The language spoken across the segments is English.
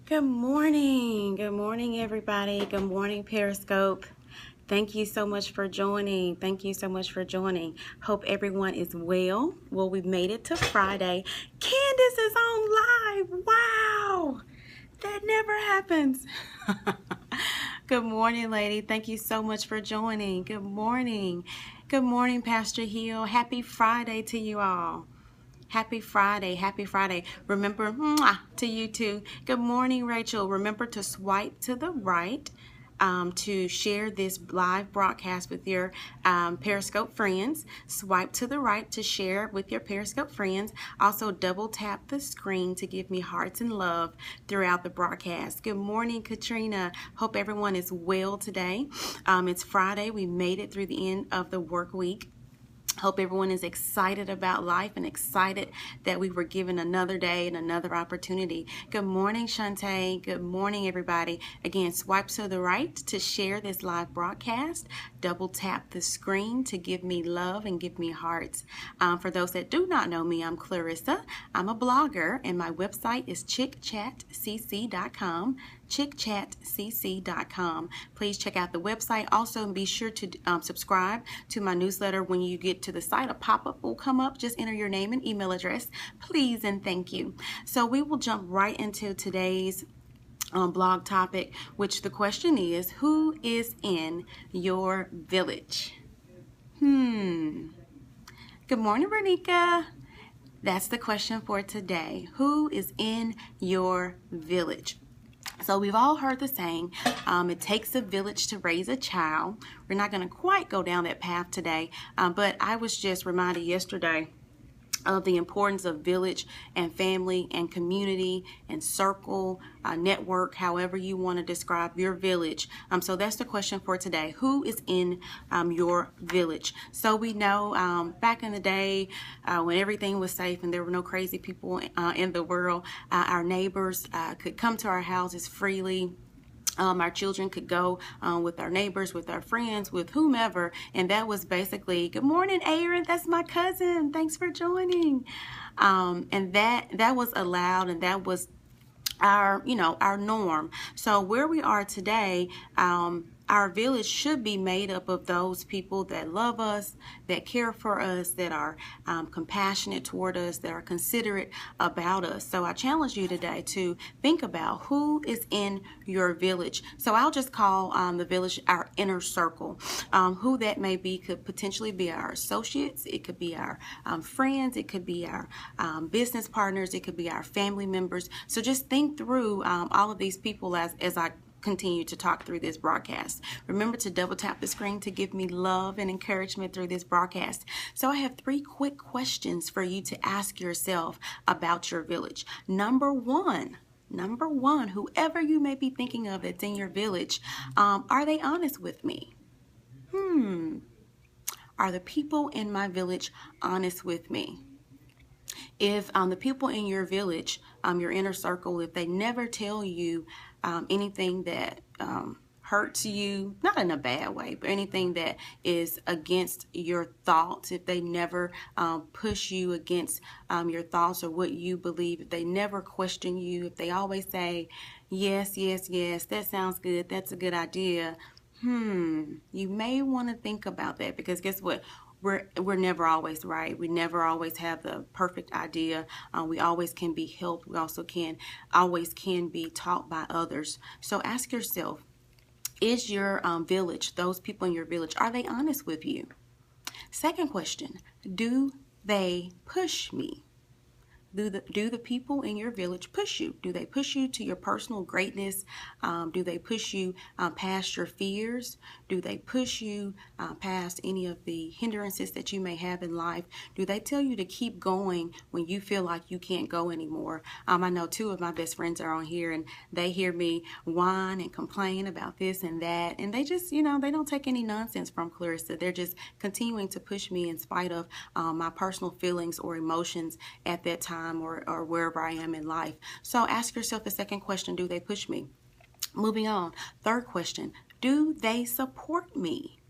Good morning. Good morning, everybody. Good morning, Periscope. Thank you so much for joining. Thank you so much for joining. Hope everyone is well. Well, we've made it to Friday. Candace is on live. Wow. That never happens. Good morning, lady. Thank you so much for joining. Good morning. Good morning, Pastor Hill. Happy Friday to you all. Happy Friday. Happy Friday. Remember, to you too. Good morning, Rachel. Remember to swipe to the right to share this live broadcast with your Periscope friends. Swipe to the right to share with your Periscope friends. Also, double tap the screen to give me hearts and love throughout the broadcast. Good morning, Katrina. Hope everyone is well today. It's Friday. We made it through the end of the work week. Hope everyone is excited about life and excited that we were given another day and another opportunity. Good morning, Shantae. Good morning, everybody. Again, swipe to the right to share this live broadcast. Double tap the screen to give me love and give me hearts. For those that do not know me, I'm Clarissa. I'm a blogger, and my website is chickchatcc.com. chickchatcc.com. Please check out the website. Also, be sure to subscribe to my newsletter. When you get to the site, a pop-up will come up. Just enter your name and email address, please and thank you. So we will jump right into today's blog topic, which the question is, who is in your village? Good morning, Renika. That's the question for today. Who is in your village? So we've all heard the saying, it takes a village to raise a child. We're not going to quite go down that path today, but I was just reminded yesterday of the importance of village and family and community and circle, network, however you want to describe your village. So that's the question for today. Who is in your village? So we know back in the day when everything was safe and there were no crazy people in the world, our neighbors could come to our houses freely. Our children could go with our neighbors, with our friends, with whomever, and that was basically, good morning, Aaron, that's my cousin, thanks for joining. And that was allowed, and that was our norm. So where we are today, our village should be made up of those people that love us, that care for us, that are compassionate toward us, that are considerate about us. So I challenge you today to think about who is in your village. So I'll just call the village our inner circle. Who that may be could potentially be our associates, it could be our friends, it could be our business partners, it could be our family members. So just think through all of these people as I continue to talk through this broadcast. Remember to double tap the screen to give me love and encouragement through this broadcast. So I have 3 quick questions for you to ask yourself about your village. Number one, whoever you may be thinking of that's in your village, are they honest with me? Are the people in my village honest with me? If the people in your village, your inner circle, if they never tell you anything that hurts you, not in a bad way, but anything that is against your thoughts, if they never push you against your thoughts or what you believe, if they never question you, if they always say, yes, yes, yes, that sounds good, that's a good idea, you may want to think about that, because guess what? We're never always right. We never always have the perfect idea. We always can be helped. We also always can be taught by others. So ask yourself, is your village, those people in your village, are they honest with you? Second question, do they push me? Do the people in your village push you? Do they push you to your personal greatness? Do they push you past your fears? Do they push you past any of the hindrances that you may have in life? Do they tell you to keep going when you feel like you can't go anymore? I know 2 of my best friends are on here, and they hear me whine and complain about this and that, and they just, they don't take any nonsense from Clarissa. They're just continuing to push me in spite of my personal feelings or emotions at that time, or wherever I am in life. So ask yourself the second question, do they push me? Moving on. Third question, do they support me?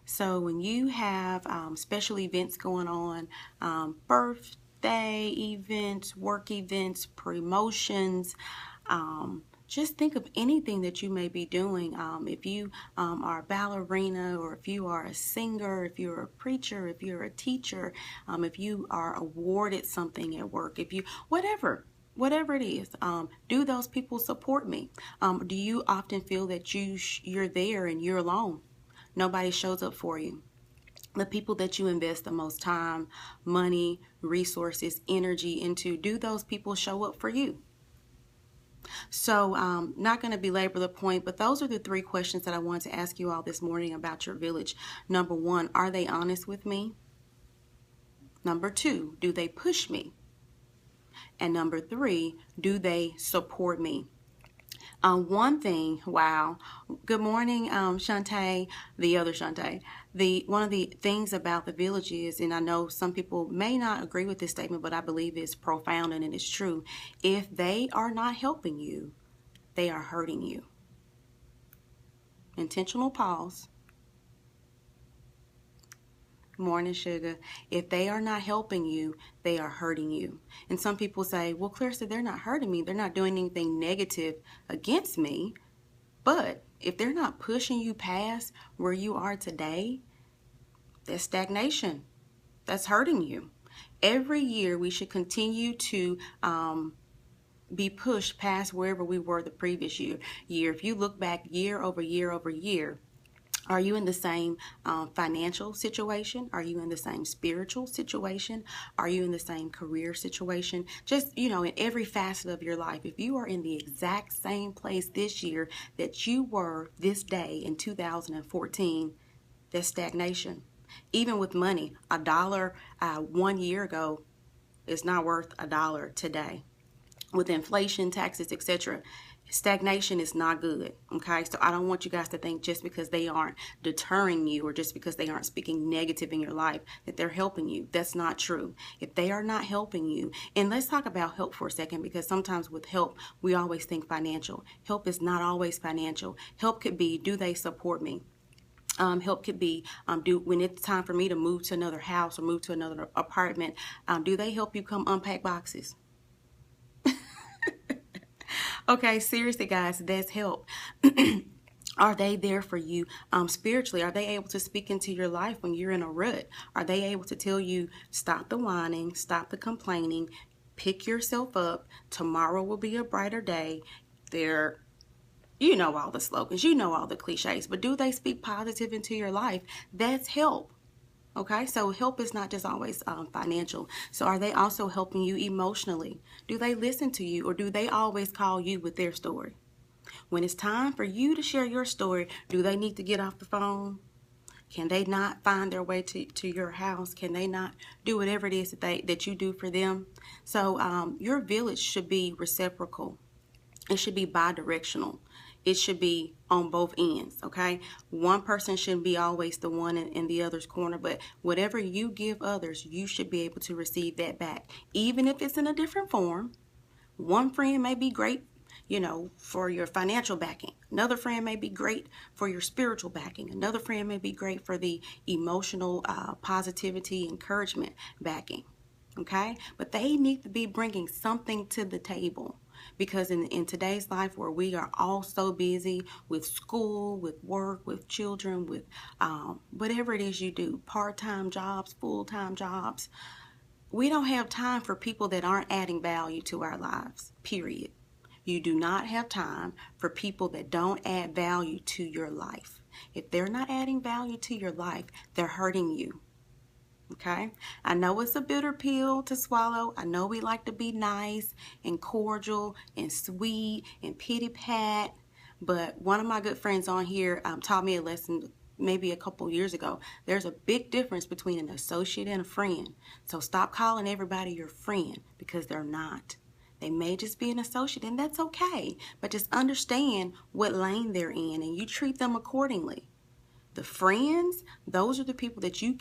So when you have special events going on, birthday events, work events, promotions. Just think of anything that you may be doing. If you are a ballerina, or if you are a singer, if you're a preacher, if you're a teacher, if you are awarded something at work, if you, whatever it is, do those people support me? Do you often feel that you're there and you're alone? Nobody shows up for you. The people that you invest the most time, money, resources, energy into, do those people show up for you? So not going to belabor the point, but those are the 3 questions that I wanted to ask you all this morning about your village. Number 1, are they honest with me? Number 2, do they push me? And number 3, do they support me? One thing, wow, good morning, Shantae, the other Shantae. One of the things about the village is, and I know some people may not agree with this statement, but I believe it's profound and it is true. If they are not helping you, they are hurting you. Intentional pause. Morning, sugar. If they are not helping you, they are hurting you. And some people say, well, Clarissa, they're not hurting me. They're not doing anything negative against me. But if they're not pushing you past where you are today, that's stagnation. That's hurting you. Every year we should continue to be pushed past wherever we were the previous year. If you look back year over year over year, are you in the same financial situation? Are you in the same spiritual situation? Are you in the same career situation? Just, in every facet of your life, if you are in the exact same place this year that you were this day in 2014, that's stagnation. Even with money, $1 1 year ago is not worth $1 today. With inflation, taxes, etc., stagnation is not good, okay? So I don't want you guys to think just because they aren't deterring you or just because they aren't speaking negative in your life that they're helping you. That's not true. If they are not helping you, and let's talk about help for a second, because sometimes with help, we always think financial. Help is not always financial. Help could be, do they support me? Help could be, when it's time for me to move to another house or move to another apartment, do they help you come unpack boxes? Okay, seriously, guys, that's help. Are they there for you spiritually? Are they able to speak into your life when you're in a rut? Are they able to tell you, stop the whining, stop the complaining, pick yourself up, tomorrow will be a brighter day? You know all the slogans, you know all the cliches, but do they speak positive into your life? That's help. Okay, so help is not just always financial. So are they also helping you emotionally? Do they listen to you, or do they always call you with their story? When it's time for you to share your story, do they need to get off the phone? Can they not find their way to your house? Can they not do whatever it is that you do for them? So your village should be reciprocal. It should be bidirectional. It should be on both ends, okay? One person shouldn't be always the one in the other's corner, but whatever you give others, you should be able to receive that back, even if it's in a different form. One friend may be great, for your financial backing. Another friend may be great for your spiritual backing. Another friend may be great for the emotional positivity, encouragement backing, okay? But they need to be bringing something to the table. Because in today's life, where we are all so busy with school, with work, with children, with whatever it is you do, part-time jobs, full-time jobs, we don't have time for people that aren't adding value to our lives, period. You do not have time for people that don't add value to your life. If they're not adding value to your life, they're hurting you. Okay, I know it's a bitter pill to swallow. I know we like to be nice and cordial and sweet and pity pat, but one of my good friends on here taught me a lesson maybe a couple years ago. There's a big difference between an associate and a friend. So stop calling everybody your friend, because they're not. They may just be an associate, and that's okay, but just understand what lane they're in and you treat them accordingly. The friends, those are the people that you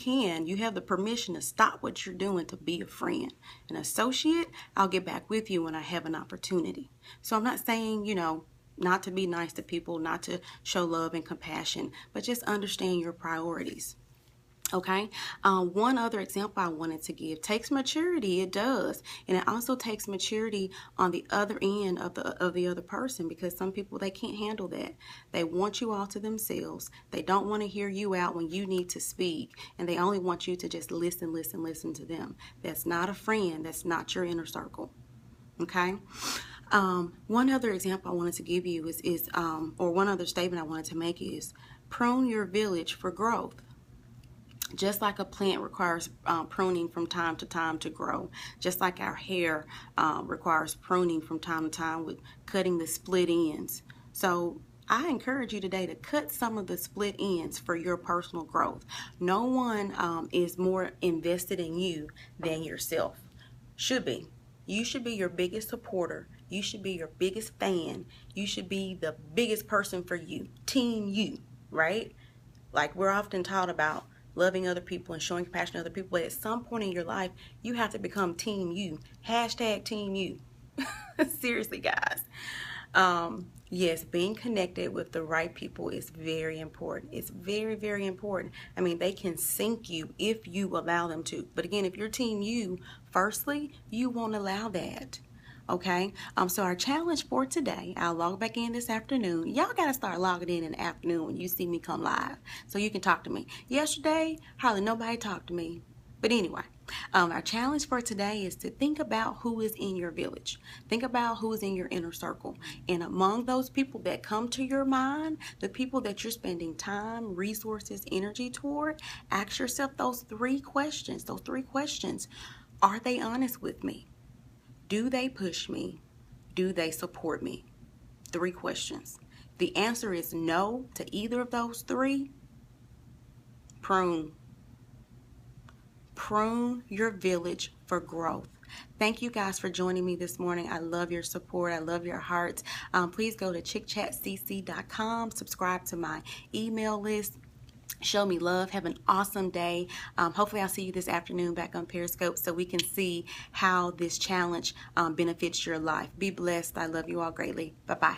have the permission to stop what you're doing to be a friend. An associate, I'll get back with you when I have an opportunity. So I'm not saying, not to be nice to people, not to show love and compassion, but just understand your priorities. Okay. One other example I wanted to give takes maturity. It does, and it also takes maturity on the other end of the other person, because some people, they can't handle that. They want you all to themselves. They don't want to hear you out when you need to speak, and they only want you to just listen to them. That's not a friend. That's not your inner circle. Okay. One other example I wanted to give you or one other statement I wanted to make is, prune your village for growth. Just like a plant requires pruning from time to time to grow, just like our hair requires pruning from time to time with cutting the split ends. So I encourage you today to cut some of the split ends for your personal growth. No one is more invested in you than yourself. Should be. You should be your biggest supporter. You should be your biggest fan. You should be the biggest person for you. Team you, right? Like we're often taught about loving other people and showing compassion to other people, but at some point in your life, you have to become team you. Hashtag team you. Seriously, guys. Yes, being connected with the right people is very important. It's very, very important. I mean, they can sink you if you allow them to. But again, if you're team you, firstly, you won't allow that. Okay, so our challenge for today, I'll log back in this afternoon. Y'all got to start logging in the afternoon when you see me come live so you can talk to me. Yesterday, hardly nobody talked to me. But anyway, our challenge for today is to think about who is in your village. Think about who is in your inner circle. And among those people that come to your mind, the people that you're spending time, resources, energy toward, ask yourself those three questions. Are they honest with me? Do they push me? Do they support me? 3 questions. The answer is no to either of those 3. Prune. Prune your village for growth. Thank you guys for joining me this morning. I love your support. I love your hearts. Please go to chickchatcc.com. Subscribe to my email list. Show me love. Have an awesome day. Hopefully I'll see you this afternoon back on Periscope so we can see how this challenge benefits your life. Be blessed. I love you all greatly. Bye-bye.